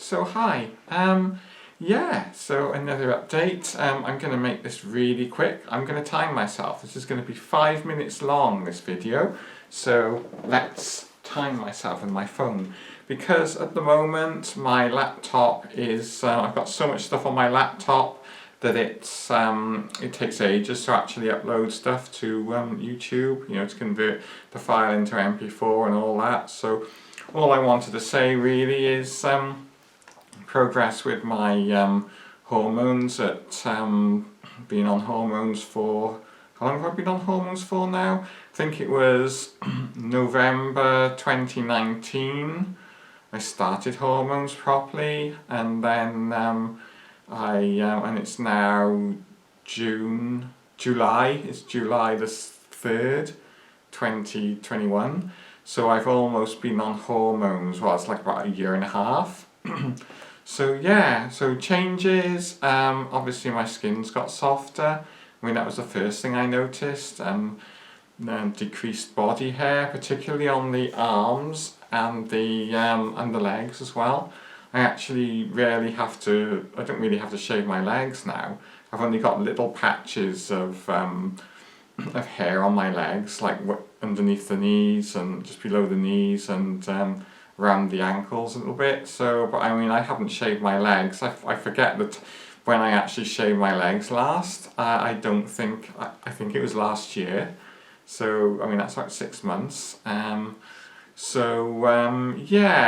So hi. Yeah, so another update. I'm going to make this really quick. I'm going to time myself. This is going to be 5 minutes long, this video. So let's time myself on my phone. Because at the moment my laptop is, I've got so much stuff on my laptop that it takes ages to actually upload stuff to YouTube, you know, to convert the file into MP4 and all that. So all I wanted to say really is progress with my hormones. Been on hormones for, how long have I been on hormones for now? I think it was November 2019 I started hormones properly, and then and it's now July, it's July the 3rd, 2021. So I've almost been on hormones, well, it's like about a year and a half. So yeah, so changes, obviously my skin's got softer. I mean, that was the first thing I noticed. Decreased body hair, particularly on the arms and the legs as well. I actually rarely have to, I don't really have to shave my legs now. I've only got little patches of hair on my legs, like underneath the knees and just below the knees and around the ankles a little bit. So, but I mean, I haven't shaved my legs. I forget that when I actually shaved my legs last. I think it was last year. So, I mean, that's like 6 months. Yeah,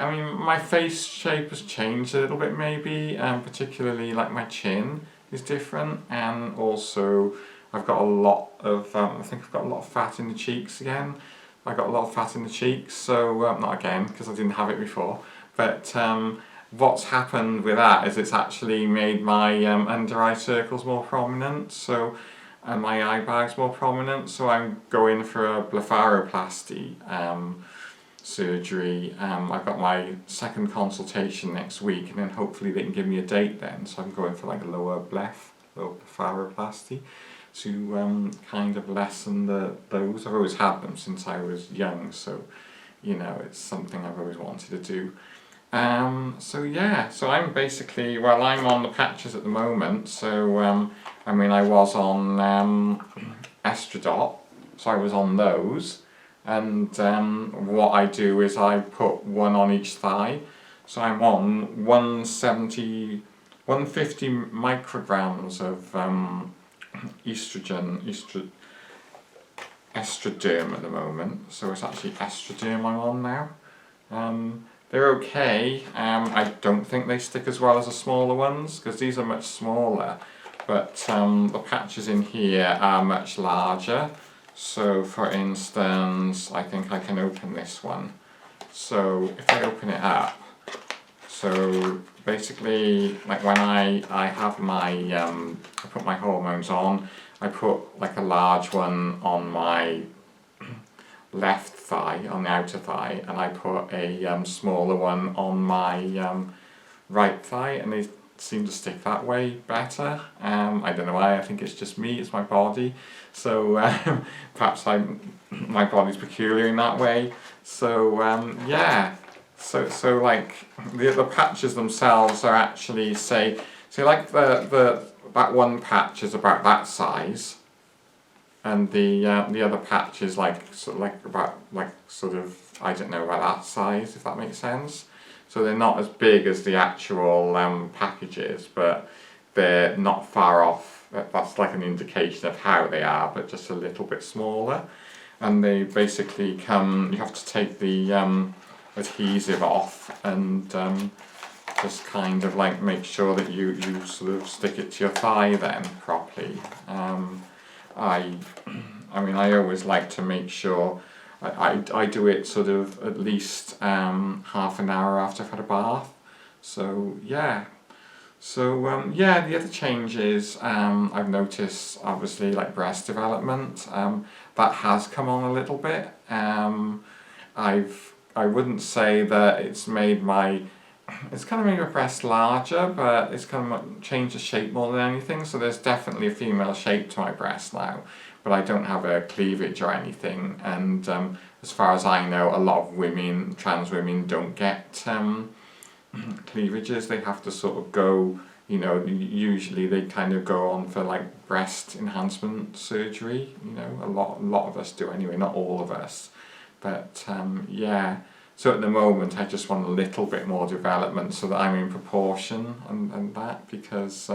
I mean, my face shape has changed a little bit maybe, particularly like my chin is different, and also I've got a lot of, I think I've got a lot of fat in the cheeks again. I got a lot of fat in the cheeks, so, not again, because I didn't have it before, but what's happened with that is it's actually made my under eye circles more prominent, so, and my eye bags more prominent, so I'm going for a blepharoplasty surgery. I've got my second consultation next week, and then hopefully they can give me a date then, so I'm going for like a lower blepharoplasty to kind of lessen those. I've always had them since I was young, so you know, it's something I've always wanted to do. So yeah, so I'm basically, well, I'm on the patches at the moment, so I mean, I was on Estradot, so I was on those, and what I do is I put one on each thigh, so I'm on 150 micrograms of Estraderm at the moment, so it's actually Estraderm I'm on now. They're okay. I don't think they stick as well as the smaller ones, because these are much smaller, but the patches in here are much larger. So for instance, I think I can open this one. So if I open it up, so basically, like when I have my, I put my hormones on, I put like a large one on my left thigh, on the outer thigh, and I put a smaller one on my right thigh, and they seem to stick that way better. I don't know why, I think it's just me, it's my body, so perhaps my body's peculiar in that way. So yeah, so like the patches themselves are actually, say like that one patch is about that size, and the other patch is like about I don't know, about that size, if that makes sense. So they're not as big as the actual packages, but they're not far off. That's like an indication of how they are, but just a little bit smaller. And they basically come, you have to take the adhesive off and just kind of like make sure that you sort of stick it to your thigh then properly. I mean, I always like to make sure I do it sort of at least half an hour after I've had a bath. So yeah. So yeah, the other changes I've noticed, obviously, like breast development. That has come on a little bit. I wouldn't say that it's kind of made my breast larger, but it's kind of changed the shape more than anything. So there's definitely a female shape to my breast now, but I don't have a cleavage or anything. And as far as I know, a lot of women, trans women, don't get cleavages, they have to sort of go, you know, usually they kind of go on for like breast enhancement surgery, you know, a lot of us do anyway, not all of us, but yeah. So at the moment I just want a little bit more development so that I'm in proportion and that, because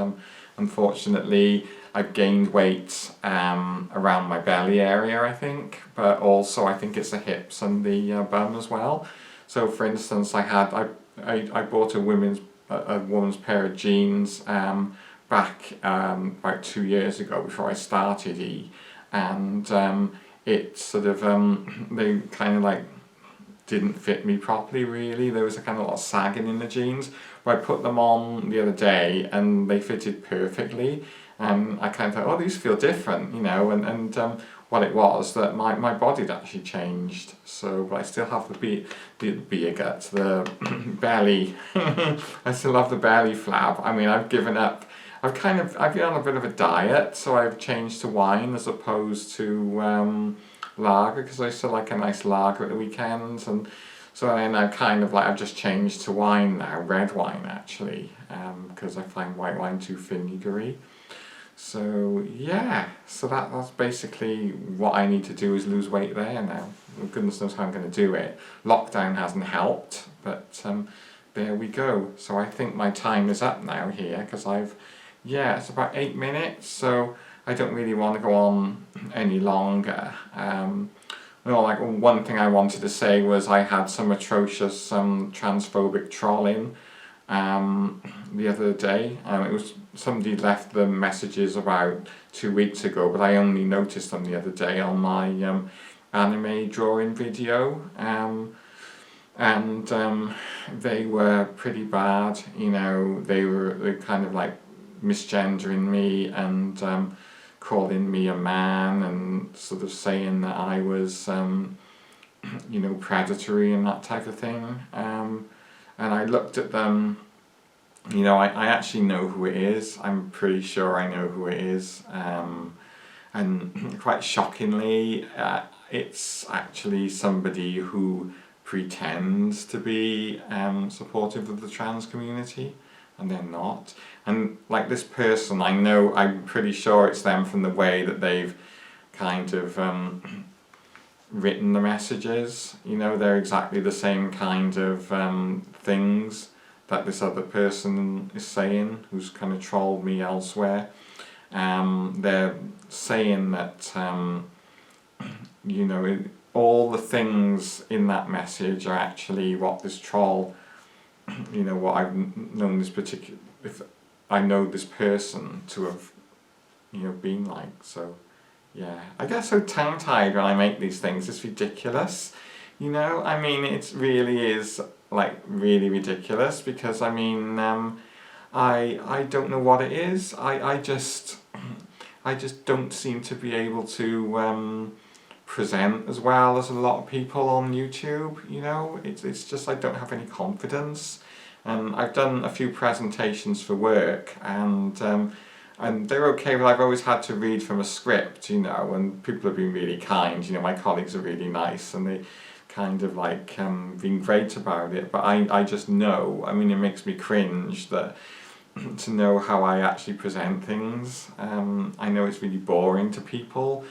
unfortunately I've gained weight around my belly area, I think, but also I think it's the hips and the bum as well. So for instance, I bought a woman's pair of jeans back about 2 years ago before I started E, and it sort of they kind of like didn't fit me properly really. There was a kind of lot of sagging in the jeans, but I put them on the other day and they fitted perfectly. I kind of thought, oh, these feel different, you know, and what it was that my body had actually changed. So, but I still have the beer gut, the belly. I still have the belly flab. I mean, I've given up. I've been on a bit of a diet, so I've changed to wine as opposed to lager, because I still like a nice lager at the weekends, and so then I've just changed to wine now, red wine actually, because I find white wine too vinegary. So yeah, so that's basically what I need to do, is lose weight there now. Goodness knows how I'm going to do it. Lockdown hasn't helped, but there we go. So I think my time is up now here, because it's about 8 minutes, so I don't really want to go on any longer. Like one thing I wanted to say was I had some atrocious transphobic trolling the other day. It was somebody left the messages about 2 weeks ago, but I only noticed them the other day on my anime drawing video, and they were pretty bad. You know, they were kind of like misgendering me and calling me a man and sort of saying that I was you know, predatory and that type of thing. And I looked at them, you know, I actually know who it is. I'm pretty sure I know who it is. And quite shockingly, it's actually somebody who pretends to be supportive of the trans community, and they're not. And like this person, I'm pretty sure it's them from the way that they've kind of written the messages. You know, they're exactly the same kind of things that this other person is saying, who's kind of trolled me elsewhere. They're saying that, you know, all the things in that message are actually what this troll, you know, what I've known this particular, if I know this person to have, you know, been like. So yeah, I get so tongue-tied when I make these things. It's ridiculous, you know. I mean, it really is like really ridiculous, because I mean, I don't know what it is. I just don't seem to be able to present as well as a lot of people on YouTube, you know. It's just I don't have any confidence. I've done a few presentations for work, and they're okay, but I've always had to read from a script, you know, and people have been really kind, you know, my colleagues are really nice, and they kind of like been great about it, but I just know, I mean, it makes me cringe that to know how I actually present things. I know it's really boring to people,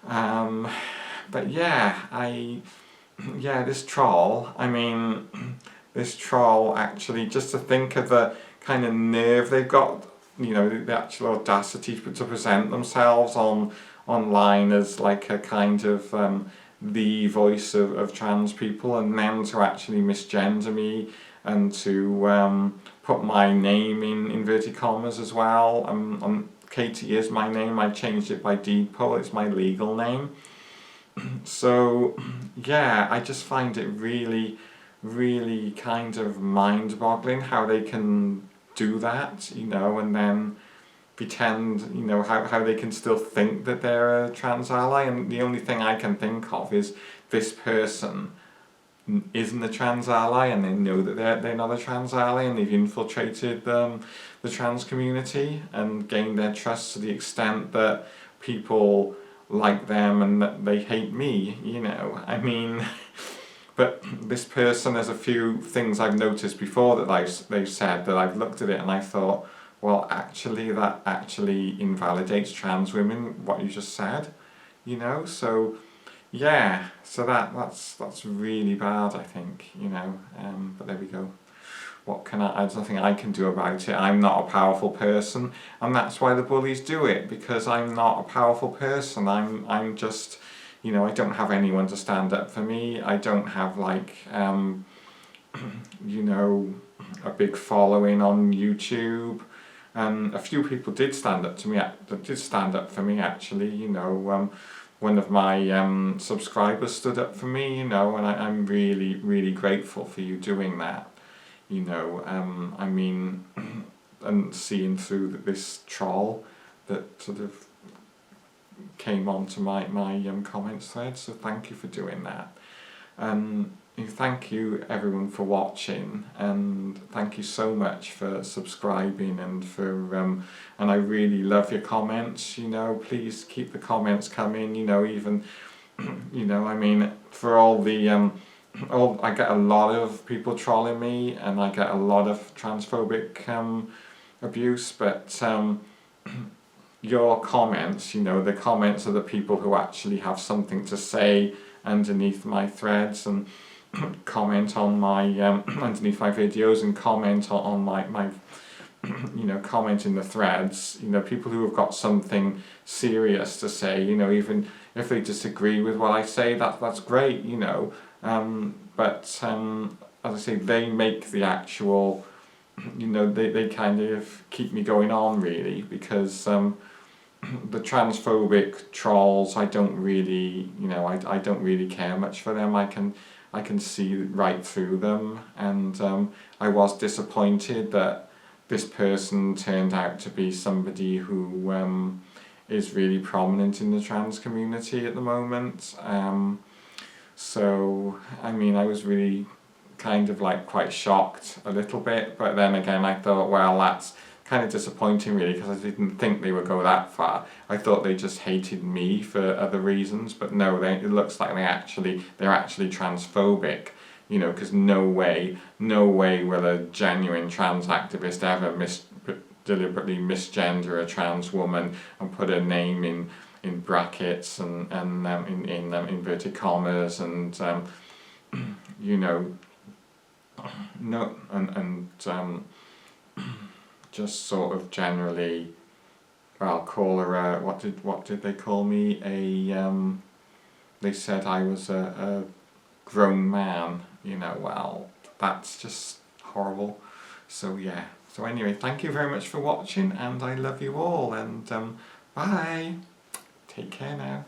but yeah, this troll, I mean, this troll actually, just to think of the kind of nerve they've got, you know, the actual audacity to present themselves online as like a kind of the voice of trans people, and then to actually misgender me and to put my name in inverted commas as well. Katie is my name. I changed it by deed-poll. It's my legal name. So yeah, I just find it really, really kind of mind-boggling how they can do that, you know, and then pretend, you know, how they can still think that they're a trans ally. And the only thing I can think of is this person isn't a trans ally, and they know that they're not a trans ally, and they've infiltrated the trans community and gained their trust to the extent that people like them and that they hate me, you know. I mean, But this person, there's a few things I've noticed before that they've said that I've looked at it and I thought, well, actually that actually invalidates trans women, what you just said, you know. So yeah, so that's really bad, I think, you know. But there we go. What can there's nothing I can do about it. I'm not a powerful person, and that's why the bullies do it, because I'm not a powerful person. I'm just, you know, I don't have anyone to stand up for me. I don't have like, you know, a big following on YouTube. A few people did stand up to me. That did stand up for me actually. You know, one of my subscribers stood up for me. You know, and I'm really, really grateful for you doing that. You know, I mean, and seeing through this troll that sort of came onto my comments thread, so thank you for doing that. Thank you everyone for watching, and thank you so much for subscribing and for and I really love your comments, you know. Please keep the comments coming, you know, even you know, I mean, for all the I get a lot of people trolling me, and I get a lot of transphobic abuse, but your comments, you know, the comments are the people who actually have something to say underneath my threads, and comment on my underneath my videos, and comment on my you know, comment in the threads, you know, people who have got something serious to say, you know, even if they disagree with what I say, that's great, you know. But as I say, they make the actual, you know, they kind of keep me going on really, because the transphobic trolls, I don't really, you know, I don't really care much for them. I can see right through them, and I was disappointed that this person turned out to be somebody who is really prominent in the trans community at the moment. So, I mean, I was really kind of like quite shocked a little bit, but then again I thought, well, that's kind of disappointing really, because I didn't think they would go that far. I thought they just hated me for other reasons, but no, it looks like they're actually transphobic, you know, because no way will a genuine trans activist ever deliberately misgender a trans woman and put her name in brackets and in inverted commas, and you know, no, and just sort of generally, well, call her a, what did they call me, they said I was a grown man, you know. Well, that's just horrible. So yeah, so anyway, thank you very much for watching, and I love you all, and bye. Take care now.